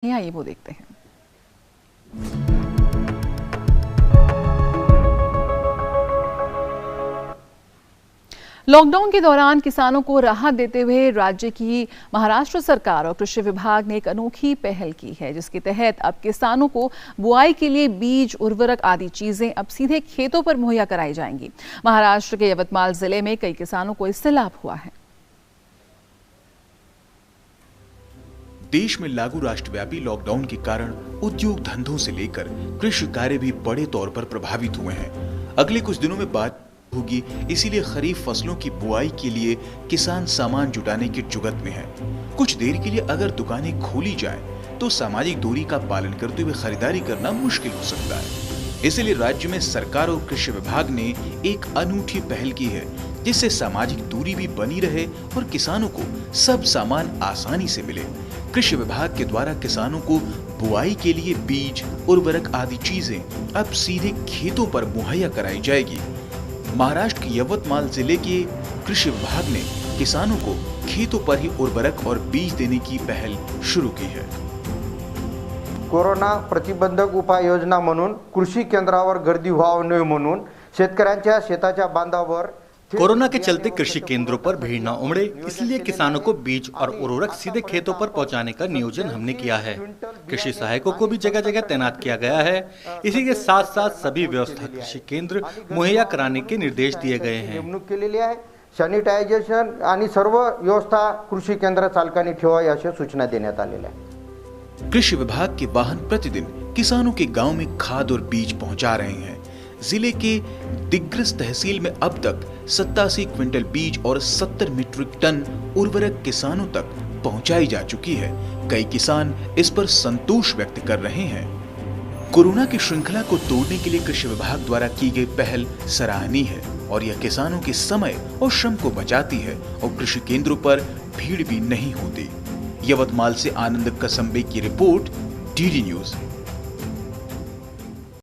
आइए वो देखते हैं। लॉकडाउन के दौरान किसानों को राहत देते हुए राज्य की महाराष्ट्र सरकार और कृषि विभाग ने एक अनोखी पहल की है, जिसके तहत अब किसानों को बुआई के लिए बीज, उर्वरक आदि चीजें अब सीधे खेतों पर मुहैया कराई जाएंगी। महाराष्ट्र के यवतमाल जिले में कई किसानों को इससे लाभ हुआ है। देश में लागू राष्ट्रव्यापी लॉकडाउन के कारण उद्योग धंधों से लेकर कृषि कार्य भी बड़े तौर पर प्रभावित हुए हैं। अगले कुछ दिनों में बात होगी, इसीलिए खरीफ फसलों की बुआई के लिए किसान सामान जुटाने की जुगत में है। कुछ देर के लिए अगर दुकानें खोली जाएं, तो सामाजिक दूरी का पालन करते हुए खरीदारी करना मुश्किल हो सकता है। इसलिए राज्य में सरकार और कृषि विभाग ने एक अनूठी पहल की है, जिससे सामाजिक दूरी भी बनी रहे और किसानों को सब सामान आसानी से मिले। कृषि विभाग के द्वारा किसानों को बुआई के लिए बीज, उर्वरक आदि चीजें अब सीधे खेतों पर मुहैया कराई जाएगी। महाराष्ट्र के यवतमाल जिले के कृषि विभाग ने किसानों को खेतों पर ही उर्वरक और बीज देने की पहल शुरू की है। कोरोना प्रतिबंधक उपाययोजना म्हणून कृषी केंद्रावर गर्दी व्हावी नये म्हणून शेतकऱ्यांच्या शेताच्या बांधावर कोरोना के चलते कृषि केंद्रों पर भीड़ न उमड़े, इसलिए किसानों को बीज और उर्वरक सीधे खेतों पर पहुंचाने का नियोजन हमने किया है। कृषि सहायकों को भी जगह जगह तैनात किया गया है। इसी के साथ साथ सभी व्यवस्था कृषि केंद्र मुहैया कराने के निर्देश दिए गए हैं। नेमणूक केलेली आहे। सॅनिटायझेशन आणि सर्व व्यवस्था कृषि केंद्र चालकांनी ठेवावी अशा सूचना देण्यात आलेल्या आहेत। कृषि विभाग के वाहन प्रतिदिन किसानों के गांव में खाद और बीज पहुंचा रहे हैं। जिले के दिग्रस तहसील में अब तक 87 क्विंटल बीज और 70 मीट्रिक टन उर्वरक किसानों तक पहुंचाई जा चुकी है। कई किसान इस पर संतोष व्यक्त कर रहे हैं। कोरोना की श्रृंखला को तोड़ने के लिए कृषि विभाग द्वारा की गई पहल सराहनीय है और यह किसानों के समय और श्रम को बचाती है और कृषि केंद्रों पर भीड़ भी नहीं होती। यवतमाल से आनंद कसंबे की रिपोर्ट, डीडी न्यूज।